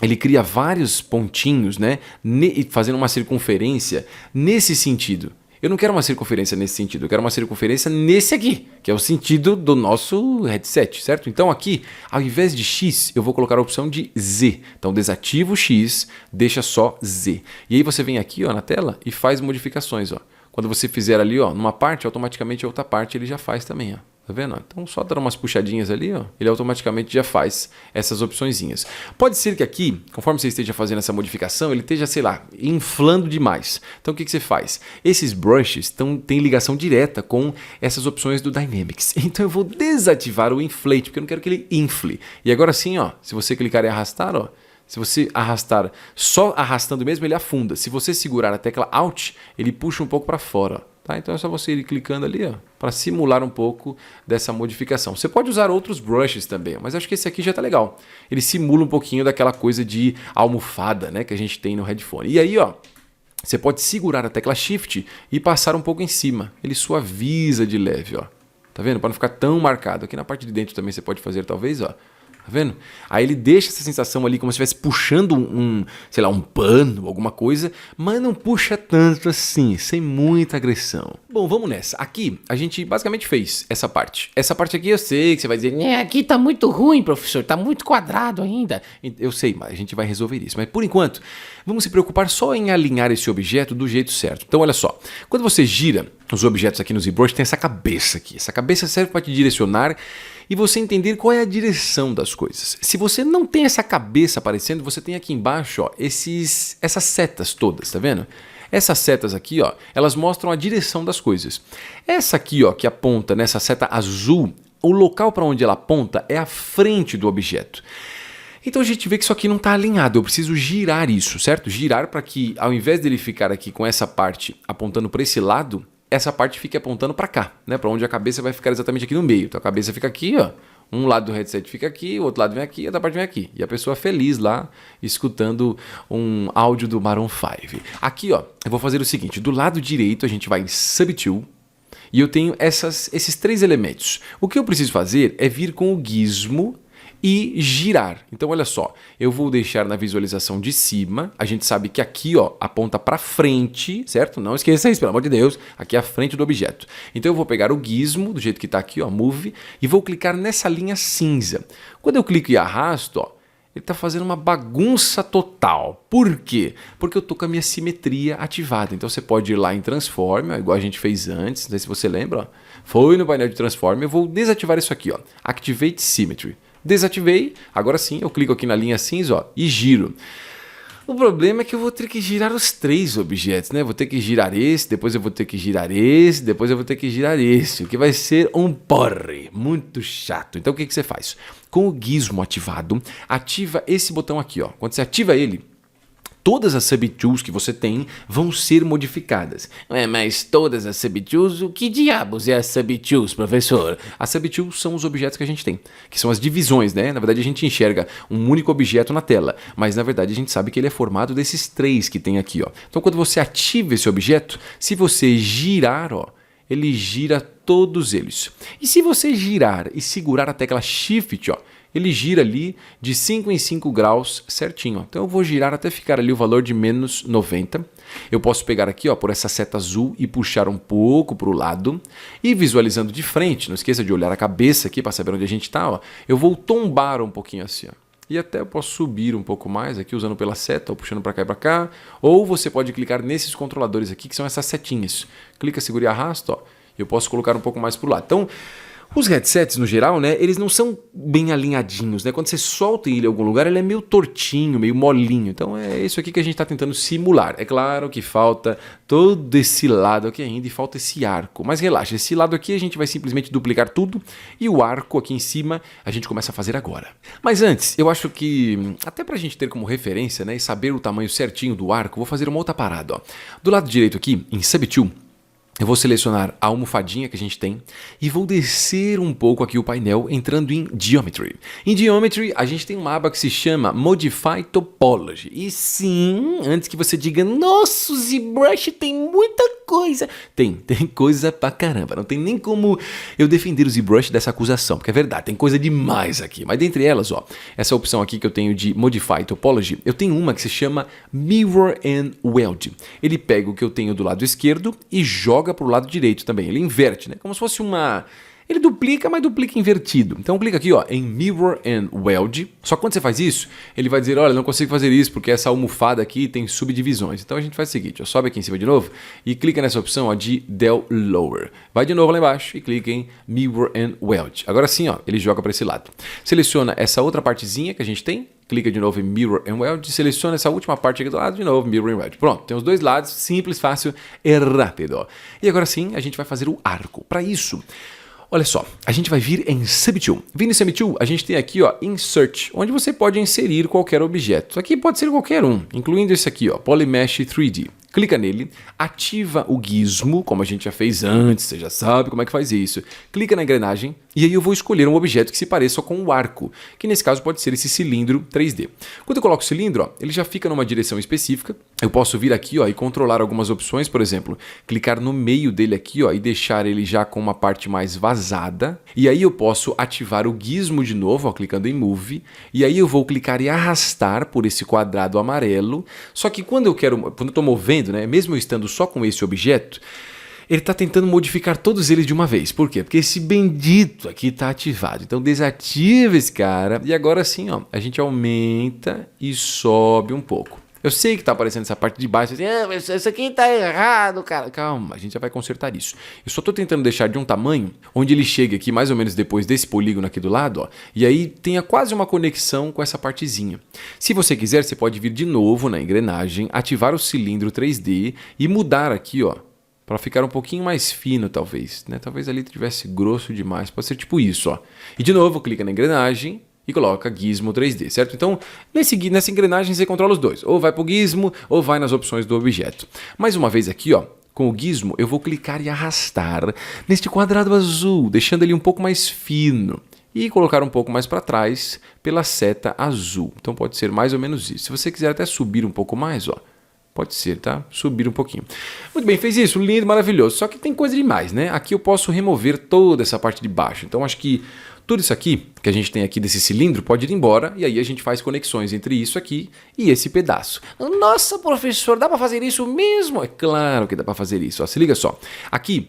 ele cria vários pontinhos, né, fazendo uma circunferência nesse sentido. Eu não quero uma circunferência nesse sentido, eu quero uma circunferência nesse aqui, que é o sentido do nosso headset, certo? Então aqui, ao invés de X, eu vou colocar a opção de Z. Então desativo o X, deixa só Z. E aí você vem aqui, ó, na tela e faz modificações, ó. Quando você fizer ali, ó, numa parte, automaticamente a outra parte ele já faz também, ó. Tá vendo? Então só dar umas puxadinhas ali, ó, ele automaticamente já faz essas opçõezinhas. Pode ser que aqui, conforme você esteja fazendo essa modificação, ele esteja, sei lá, inflando demais. Então o que você faz? Esses brushes têm ligação direta com essas opções do Dynamics. Então eu vou desativar o Inflate, porque eu não quero que ele infle. E agora sim, ó, se você clicar em arrastar, ó, se você arrastar, só arrastando mesmo, ele afunda. Se você segurar a tecla Alt, ele puxa um pouco para fora, ó. Tá? Então é só você ir clicando ali, ó, para simular um pouco dessa modificação. Você pode usar outros brushes também, mas acho que esse aqui já está legal. Ele simula um pouquinho daquela coisa de almofada, né, que a gente tem no headphone. E aí, ó, você pode segurar a tecla Shift e passar um pouco em cima. Ele suaviza de leve, ó. Tá vendo? Para não ficar tão marcado. Aqui na parte de dentro também você pode fazer, talvez, ó. Tá vendo? Aí ele deixa essa sensação ali como se estivesse puxando sei lá, um pano, alguma coisa, mas não puxa tanto assim, sem muita agressão. Bom, vamos nessa. Aqui a gente basicamente fez essa parte. Essa parte aqui eu sei que você vai dizer, Aqui tá muito ruim, professor, tá muito quadrado ainda. eu sei, mas a gente vai resolver isso. Mas por enquanto, vamos se preocupar só em alinhar esse objeto do jeito certo. Então olha só, quando você gira os objetos aqui no ZBrush, tem essa cabeça aqui. Essa cabeça serve para te direcionar e você entender qual é a direção das coisas. Se você não tem essa cabeça aparecendo, você tem aqui embaixo, ó, essas setas todas, tá vendo? Essas setas aqui, ó, elas mostram a direção das coisas. Essa aqui, ó, que aponta nessa seta azul, o local para onde ela aponta é a frente do objeto. Então a gente vê que isso aqui não está alinhado, eu preciso girar isso, certo? Girar para que, ao invés dele ficar aqui com essa parte apontando para esse lado, essa parte fique apontando para cá, né? Para onde a cabeça vai ficar exatamente aqui no meio. Então a cabeça fica aqui, ó. Um lado do headset fica aqui, o outro lado vem aqui, a outra parte vem aqui. E a pessoa feliz lá, escutando um áudio do Maroon 5. Aqui, ó, eu vou fazer o seguinte. Do lado direito, a gente vai em Subtool. E eu tenho esses 3 elementos. O que eu preciso fazer é vir com o gizmo e girar. Então, olha só, eu vou deixar na visualização de cima. A gente sabe que aqui, ó, aponta para frente, certo? Não esqueça isso, pelo amor de Deus. Aqui é a frente do objeto. Então, eu vou pegar o gizmo, do jeito que está aqui, ó, Move, e vou clicar nessa linha cinza. Quando eu clico e arrasto, ó, ele está fazendo uma bagunça total. Por quê? Porque eu estou com a minha simetria ativada. Então, você pode ir lá em Transform, ó, igual a gente fez antes. Não sei se você lembra, ó. Foi no painel de Transform. Eu vou desativar isso aqui, ó. Activate Symmetry. Desativei, agora sim eu clico aqui na linha cinza, ó, e giro. O problema é que eu vou ter que girar os 3 objetos, né? Vou ter que girar esse, depois eu vou ter que girar esse, depois eu vou ter que girar esse, o que vai ser um porre, muito chato. Então o que você faz? Com o gizmo ativado, ativa esse botão aqui, ó. Quando você ativa ele, todas as subtools que você tem vão ser modificadas. Mas todas as subtools, o que diabos é as subtools, professor? As subtools são os objetos que a gente tem, que são as divisões, né? Na verdade, a gente enxerga um único objeto na tela, mas na verdade a gente sabe que ele é formado desses 3 que tem aqui, ó. Então, quando você ativa esse objeto, se você girar, ó, ele gira todos eles. E se você girar e segurar a tecla Shift, ó, ele gira ali de 5 em 5 graus certinho. Então eu vou girar até ficar ali o valor de menos 90. Eu posso pegar aqui, ó, por essa seta azul e puxar um pouco para o lado. E visualizando de frente, não esqueça de olhar a cabeça aqui para saber onde a gente está, ó, eu vou tombar um pouquinho assim, ó. E até eu posso subir um pouco mais aqui usando pela seta, ou puxando para cá e para cá. Ou você pode clicar nesses controladores aqui, que são essas setinhas. Clica, segura e arrasta, ó. Eu posso colocar um pouco mais para o lado. Então, os headsets, no geral, né, eles não são bem alinhadinhos, né? Quando você solta ele em algum lugar, ele é meio tortinho, meio molinho. Então é isso aqui que a gente está tentando simular. É claro que falta todo esse lado aqui ainda e falta esse arco. Mas relaxa, esse lado aqui a gente vai simplesmente duplicar tudo e o arco aqui em cima a gente começa a fazer agora. Mas antes, eu acho que, até pra gente ter como referência, né, e saber o tamanho certinho do arco, vou fazer uma outra parada, ó. Do lado direito aqui, em Subtool, eu vou selecionar a almofadinha que a gente tem e vou descer um pouco aqui o painel entrando em Geometry. Em Geometry, a gente tem uma aba que se chama Modify Topology. E sim, antes que você diga, nossa, o ZBrush tem muita coisa. Tem coisa pra caramba. Não tem nem como eu defender o ZBrush dessa acusação, porque é verdade, tem coisa demais aqui. Mas dentre elas, ó, essa opção aqui que eu tenho de Modify Topology, eu tenho uma que se chama Mirror and Weld. Ele pega o que eu tenho do lado esquerdo e joga para o lado direito também. Ele inverte, né? Como se fosse uma... Ele duplica, mas duplica invertido. Então clica aqui, ó, em Mirror and Weld. Só que quando você faz isso, ele vai dizer, olha, não consigo fazer isso porque essa almofada aqui tem subdivisões. Então a gente faz o seguinte, ó, sobe aqui em cima de novo e clica nessa opção, ó, de Del Lower. Vai de novo lá embaixo e clica em Mirror and Weld. Agora sim, ó, ele joga para esse lado. Seleciona essa outra partezinha que a gente tem, clica de novo em Mirror and Weld, seleciona essa última parte aqui do lado, de novo Mirror and Weld. Pronto, tem os dois lados, simples, fácil e rápido. Ó. E agora sim, a gente vai fazer o arco. Para isso, olha só, a gente vai vir em Subtool. Vindo em Subtool, a gente tem aqui, ó, Insert, onde você pode inserir qualquer objeto. Aqui pode ser qualquer um, incluindo esse aqui, ó, Polymesh 3D. Clica nele, ativa o gizmo, como a gente já fez antes, você já sabe como é que faz isso. Clica na engrenagem e aí eu vou escolher um objeto que se pareça com o arco, que nesse caso pode ser esse cilindro 3D. Quando eu coloco o cilindro, ó, ele já fica numa direção específica. Eu posso vir aqui, ó, e controlar algumas opções, por exemplo, clicar no meio dele aqui, ó, e deixar ele já com uma parte mais vazada. E aí eu posso ativar o gizmo de novo, ó, clicando em Move. E aí eu vou clicar e arrastar por esse quadrado amarelo. Só que quando eu estou movendo, né, mesmo eu estando só com esse objeto, ele está tentando modificar todos eles de uma vez. Por quê? Porque esse bendito aqui está ativado. Então desativa esse cara e agora sim, ó, a gente aumenta e sobe um pouco. Eu sei que tá aparecendo essa parte de baixo, assim, Mas isso aqui tá errado, cara. calma, a gente já vai consertar isso. Eu só tô tentando deixar de um tamanho onde ele chegue aqui mais ou menos depois desse polígono aqui do lado, ó, e aí tenha quase uma conexão com essa partezinha. Se você quiser, você pode vir de novo na engrenagem, ativar o cilindro 3D e mudar aqui, ó, para ficar um pouquinho mais fino, talvez, né? Talvez ali tivesse grosso demais, pode ser tipo isso, ó. E de novo, clica na engrenagem e coloca Gizmo 3D, certo? Então, nessa engrenagem você controla os dois. Ou vai para o Gizmo, ou vai nas opções do objeto. Mais uma vez aqui, ó, com o gizmo, eu vou clicar e arrastar neste quadrado azul, deixando ele um pouco mais fino. E colocar um pouco mais para trás pela seta azul. Então pode ser mais ou menos isso. Se você quiser até subir um pouco mais, ó, pode ser, tá? Subir um pouquinho. Muito bem, fez isso, lindo, maravilhoso. Só que tem coisa demais, né? Aqui eu posso remover toda essa parte de baixo. Então acho que tudo isso aqui que a gente tem aqui desse cilindro pode ir embora. E aí a gente faz conexões entre isso aqui e esse pedaço. Nossa, professor, dá pra fazer isso mesmo? É claro que dá para fazer isso. Ó, se liga só. Aqui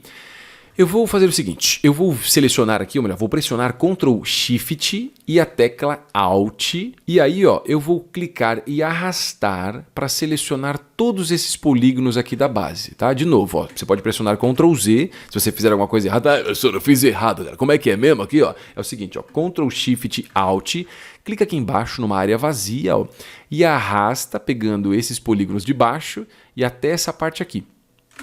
eu vou fazer o seguinte, eu vou selecionar aqui, ou melhor, vou pressionar Ctrl Shift e a tecla Alt, e aí ó, eu vou clicar e arrastar para selecionar todos esses polígonos aqui da base, tá? De novo, ó, você pode pressionar Ctrl Z, se você fizer alguma coisa errada, eu fiz errado, cara. Como é que é mesmo aqui, ó? É o seguinte, ó, Ctrl Shift Alt, clica aqui embaixo numa área vazia, ó, e arrasta pegando esses polígonos de baixo e até essa parte aqui.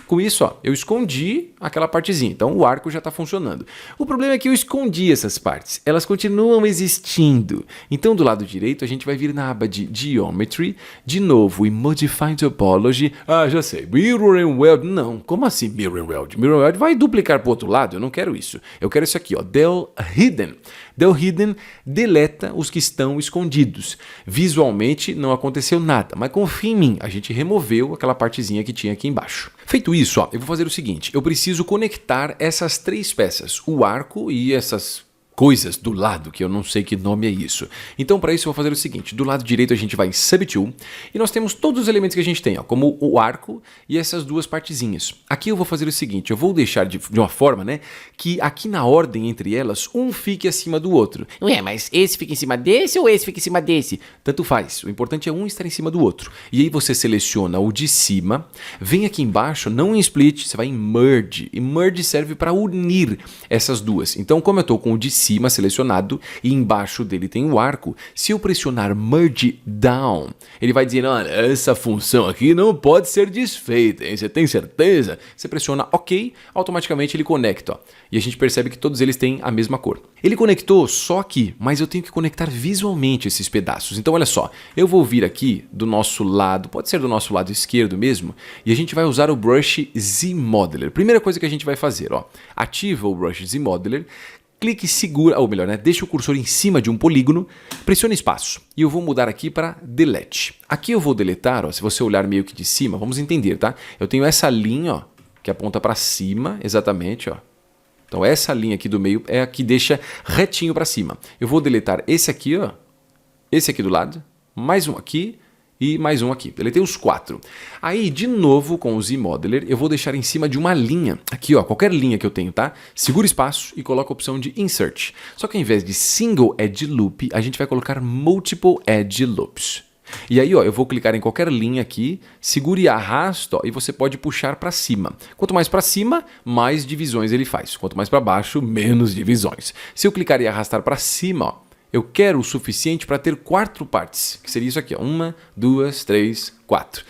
Com isso, ó, eu escondi aquela partezinha, então o arco já está funcionando. O problema é que eu escondi essas partes, elas continuam existindo. Então do lado direito a gente vai vir na aba de Geometry, de novo em Modify Topology. Ah, já sei, Mirror and Weld. Não, como assim Mirror and Weld? Mirror and Weld vai duplicar para o outro lado, eu não quero isso. Eu quero isso aqui, ó, Del Hidden. Del Hidden deleta os que estão escondidos. Visualmente não aconteceu nada, mas confia em mim, a gente removeu aquela partezinha que tinha aqui embaixo. Feito isso, ó, eu vou fazer o seguinte, eu preciso conectar essas três peças, o arco e essas coisas do lado, que eu não sei que nome é isso. Então para isso eu vou fazer o seguinte, do lado direito a gente vai em Subtool e nós temos todos os elementos que a gente tem, ó, como o arco e essas duas partezinhas. Aqui eu vou fazer o seguinte, eu vou deixar de uma forma, né, que aqui na ordem entre elas, um fique acima do outro. Ué, mas esse fica em cima desse ou esse fica em cima desse? Tanto faz, o importante é um estar em cima do outro. E aí você seleciona o de cima, vem aqui embaixo, não em Split, você vai em Merge. E Merge serve para unir essas duas. Então como eu estou com o de cima selecionado e embaixo dele tem o arco, se eu pressionar Merge Down, ele vai dizer, olha, essa função aqui não pode ser desfeita, hein? Você tem certeza? Você pressiona OK, automaticamente ele conecta, ó, e a gente percebe que todos eles têm a mesma cor. Ele conectou só aqui, mas eu tenho que conectar visualmente esses pedaços. Então olha só, eu vou vir aqui do nosso lado, pode ser do nosso lado esquerdo mesmo, e a gente vai usar o Brush Z-Modeler. Primeira coisa que a gente vai fazer, ó, ativa o Brush Z-Modeler, clique e segura, ou melhor, né, deixa o cursor em cima de um polígono, pressione espaço e eu vou mudar aqui para Delete. Aqui eu vou deletar, ó, se você olhar meio que de cima, vamos entender, tá? Eu tenho essa linha, ó, que aponta para cima, exatamente, ó. Então essa linha aqui do meio é a que deixa retinho para cima. Eu vou deletar esse aqui, ó, esse aqui do lado, mais um aqui e mais um aqui. Deletei os 4. Aí, de novo, com o Z-Modeler, eu vou deixar em cima de uma linha. Aqui, ó, qualquer linha que eu tenho, tá? Segura espaço e coloca a opção de Insert. Só que ao invés de Single Edge Loop, a gente vai colocar Multiple Edge Loops. E aí, ó, eu vou clicar em qualquer linha aqui, segure e arrasta, ó, e você pode puxar para cima. Quanto mais para cima, mais divisões ele faz. Quanto mais para baixo, menos divisões. Se eu clicar e arrastar para cima, ó, eu quero o suficiente para ter 4 partes, que seria isso aqui, ó, 1, 2, 3, 4.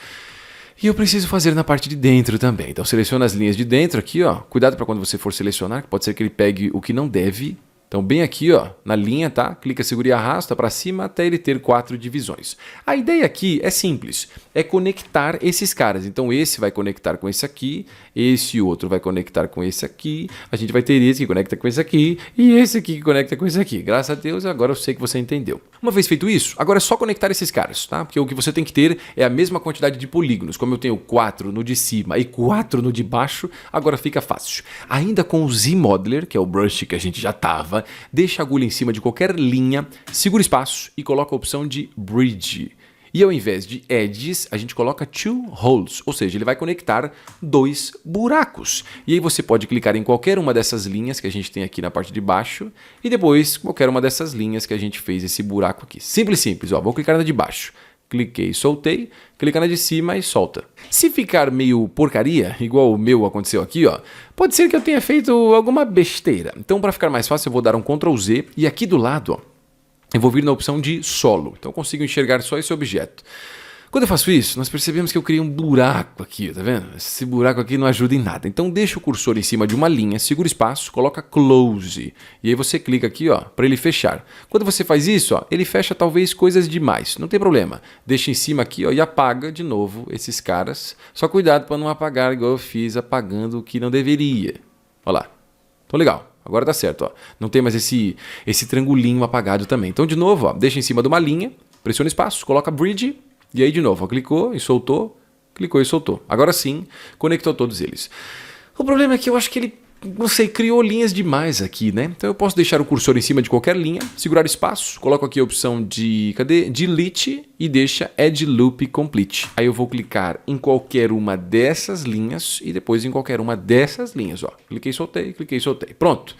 E eu preciso fazer na parte de dentro também. Então seleciona as linhas de dentro aqui, ó. Cuidado para quando você for selecionar, que pode ser que ele pegue o que não deve. Então bem aqui, ó, na linha, tá? Clica, segura e arrasta para cima até ele ter 4 divisões. A ideia aqui é simples, é conectar esses caras. Então esse vai conectar com esse aqui, esse outro vai conectar com esse aqui, a gente vai ter esse que conecta com esse aqui e esse aqui que conecta com esse aqui. Graças a Deus, agora eu sei que você entendeu. Uma vez feito isso, agora é só conectar esses caras, tá? Porque o que você tem que ter é a mesma quantidade de polígonos. Como eu tenho 4 no de cima e 4 no de baixo, agora fica fácil. Ainda com o Z-Modeler, que é o brush que a gente já tava, deixa a agulha em cima de qualquer linha, segura espaço e coloca a opção de Bridge. E ao invés de edges, a gente coloca two holes, ou seja, ele vai conectar 2 buracos. E aí você pode clicar em qualquer uma dessas linhas que a gente tem aqui na parte de baixo e depois qualquer uma dessas linhas que a gente fez esse buraco aqui. Simples, simples, ó, vou clicar na de baixo. Cliquei, soltei, clica na de cima e solta. Se ficar meio porcaria, igual o meu aconteceu aqui, ó, pode ser que eu tenha feito alguma besteira. Então, para ficar mais fácil, eu vou dar um Ctrl Z e aqui do lado, ó, eu vou vir na opção de solo. Então, eu consigo enxergar só esse objeto. Quando eu faço isso, nós percebemos que eu criei um buraco aqui, tá vendo? Esse buraco aqui não ajuda em nada. Então deixa o cursor em cima de uma linha, segura o espaço, coloca close. E aí você clica aqui, ó, para ele fechar. Quando você faz isso, ó, ele fecha talvez coisas demais. Não tem problema. Deixa em cima aqui, ó, e apaga de novo esses caras. Só cuidado para não apagar igual eu fiz, apagando o que não deveria. Olha lá. Então legal. Agora tá certo, ó. Não tem mais esse triangulinho apagado também. Então de novo, ó, deixa em cima de uma linha, pressiona espaço, coloca bridge. E aí de novo, ó, clicou e soltou, clicou e soltou. Agora sim, conectou todos eles. O problema é que eu acho que ele, não sei, criou linhas demais aqui, né? Então eu posso deixar o cursor em cima de qualquer linha, segurar espaço, coloco aqui a opção de, delete e deixa Add Loop Complete. Aí eu vou clicar em qualquer uma dessas linhas e depois em qualquer uma dessas linhas, ó. Cliquei e soltei. Pronto.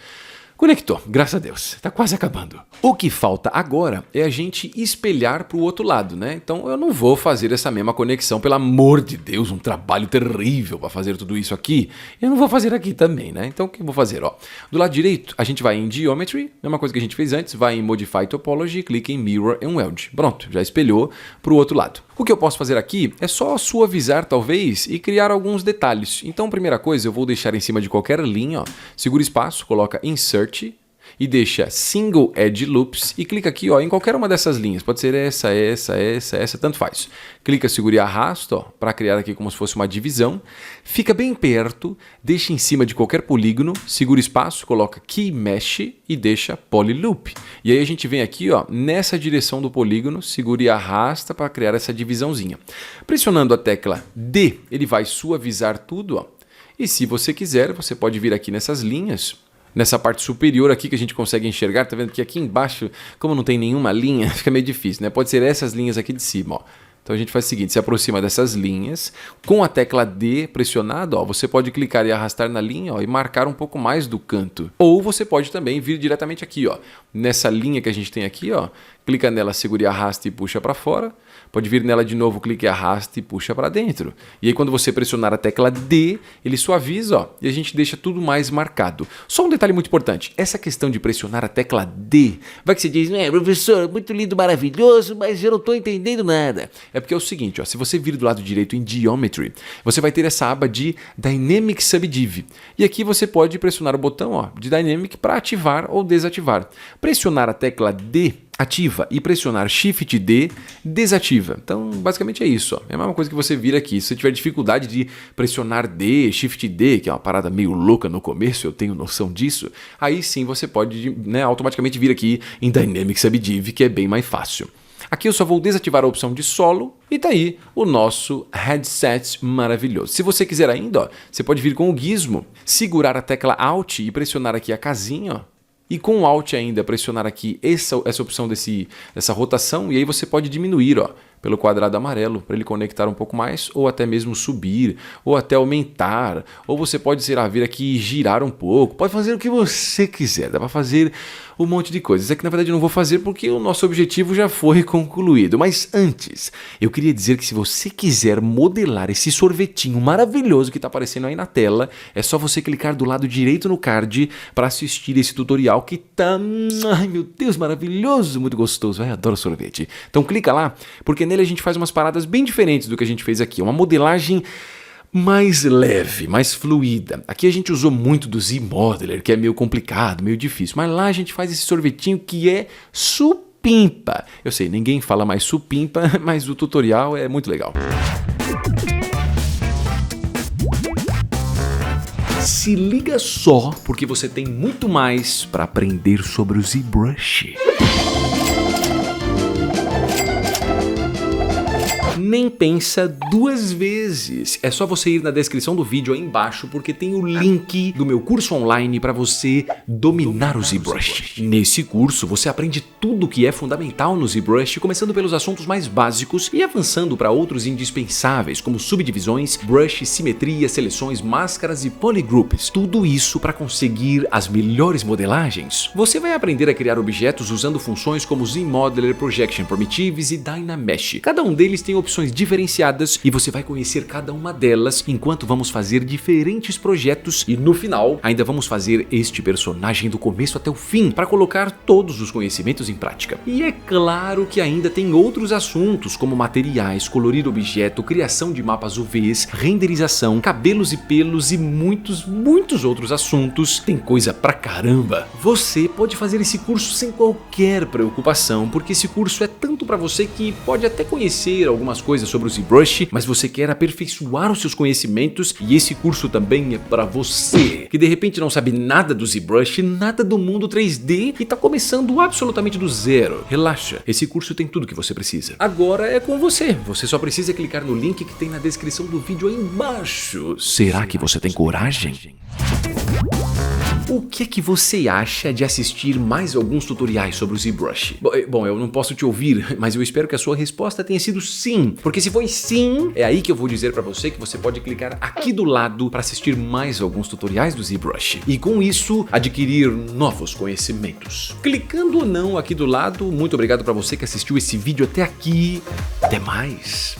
Conectou, graças a Deus, tá quase acabando. O que falta agora é a gente espelhar para o outro lado, né? Então eu não vou fazer essa mesma conexão, pelo amor de Deus, um trabalho terrível para fazer tudo isso aqui. Eu não vou fazer aqui também, né? Então o que eu vou fazer? Ó, do lado direito, a gente vai em Geometry, mesma coisa que a gente fez antes, vai em Modify Topology, clica em Mirror and Weld. Pronto, já espelhou para o outro lado. O que eu posso fazer aqui é só suavizar talvez e criar alguns detalhes. Então, primeira coisa, eu vou deixar em cima de qualquer linha, ó, segura espaço, coloca Insert e deixa Single Edge Loops e clica aqui, ó, em qualquer uma dessas linhas. Pode ser essa, tanto faz. Clica, segura e arrasta, ó, para criar aqui como se fosse uma divisão. Fica bem perto, deixa em cima de qualquer polígono, segura espaço, coloca Key Mesh e deixa Poly Loop. E aí a gente vem aqui, ó, nessa direção do polígono, segura e arrasta para criar essa divisãozinha. Pressionando a tecla D, ele vai suavizar tudo, ó. E se você quiser, você pode vir aqui nessas linhas, nessa parte superior aqui que a gente consegue enxergar, tá vendo que aqui embaixo, como não tem nenhuma linha, fica meio difícil, né? Pode ser essas linhas aqui de cima, ó. Então a gente faz o seguinte, se aproxima dessas linhas, com a tecla D pressionada, ó, você pode clicar e arrastar na linha, ó, e marcar um pouco mais do canto. Ou você pode também vir diretamente aqui, ó, nessa linha que a gente tem aqui, ó, clica nela, segura e arrasta e puxa para fora. Pode vir nela de novo, clica e arrasta e puxa para dentro. E aí quando você pressionar a tecla D, ele suaviza, ó, e a gente deixa tudo mais marcado. Só um detalhe muito importante, essa questão de pressionar a tecla D, vai que você diz, Professor, muito lindo, maravilhoso, mas eu não estou entendendo nada. É porque é o seguinte, ó, se você vir do lado direito em Geometry, você vai ter essa aba de Dynamic Subdiv. E aqui você pode pressionar o botão, ó, de Dynamic para ativar ou desativar. Pressionar a tecla D ativa e pressionar Shift D desativa. Então, basicamente é isso, ó. É a mesma coisa que você vir aqui. Se você tiver dificuldade de pressionar D, Shift D, que é uma parada meio louca no começo, eu tenho noção disso, aí sim você pode, né, automaticamente vir aqui em Dynamic Subdiv, que é bem mais fácil. Aqui eu só vou desativar a opção de solo e tá aí o nosso headset maravilhoso. Se você quiser ainda, ó, você pode vir com o gizmo, segurar a tecla Alt e pressionar aqui a casinha, ó. E com o Alt ainda pressionar aqui essa opção dessa rotação, e aí você pode diminuir, ó, pelo quadrado amarelo, para ele conectar um pouco mais, ou até mesmo subir, ou até aumentar, ou você pode, sei lá, vir aqui e girar um pouco, pode fazer o que você quiser, dá para fazer um monte de coisas. Isso aqui na verdade eu não vou fazer porque o nosso objetivo já foi concluído, mas antes, eu queria dizer que se você quiser modelar esse sorvetinho maravilhoso que está aparecendo aí na tela, é só você clicar do lado direito no card para assistir esse tutorial que tá, ai meu Deus, maravilhoso, muito gostoso, eu adoro sorvete. Então clica lá, porque nele a gente faz umas paradas bem diferentes do que a gente fez aqui. Uma modelagem mais leve, mais fluida. Aqui a gente usou muito do Z-Modeler, que é meio complicado, meio difícil. Mas lá a gente faz esse sorvetinho que é supimpa. Eu sei, ninguém fala mais supimpa, mas o tutorial é muito legal. Se liga só, porque você tem muito mais para aprender sobre o ZBrush. Nem pensa duas vezes. É só você ir na descrição do vídeo aí embaixo, porque tem o link do meu curso online para você dominar o ZBrush. Nesse curso você aprende tudo o que é fundamental no ZBrush, começando pelos assuntos mais básicos e avançando para outros indispensáveis, como subdivisões, brush, simetria, seleções, máscaras e polygroups. Tudo isso para conseguir as melhores modelagens. Você vai aprender a criar objetos usando funções como Z-Modeler, Projection Primitives e Dynamesh. Cada um deles tem opções aplicações diferenciadas e você vai conhecer cada uma delas enquanto vamos fazer diferentes projetos e no final ainda vamos fazer este personagem do começo até o fim para colocar todos os conhecimentos em prática. E é claro que ainda tem outros assuntos como materiais, colorir objeto, criação de mapas UVs, renderização, cabelos e pelos e muitos outros assuntos. Tem coisa pra caramba. Você pode fazer esse curso sem qualquer preocupação, porque esse curso é tanto pra você que pode até conhecer algumas coisas sobre o ZBrush, mas você quer aperfeiçoar os seus conhecimentos, e esse curso também é pra você que de repente não sabe nada do ZBrush, nada do mundo 3D e tá começando absolutamente do zero. Relaxa, esse curso tem tudo que você precisa. Agora é com você. Você só precisa clicar no link que tem na descrição do vídeo aí embaixo. Será que você tem coragem? O que é que você acha de assistir mais alguns tutoriais sobre o ZBrush? Bom, eu não posso te ouvir, mas eu espero que a sua resposta tenha sido sim. Porque se foi sim, é aí que eu vou dizer pra você que você pode clicar aqui do lado para assistir mais alguns tutoriais do ZBrush. E com isso, adquirir novos conhecimentos. Clicando ou não aqui do lado, muito obrigado pra você que assistiu esse vídeo até aqui. Até mais!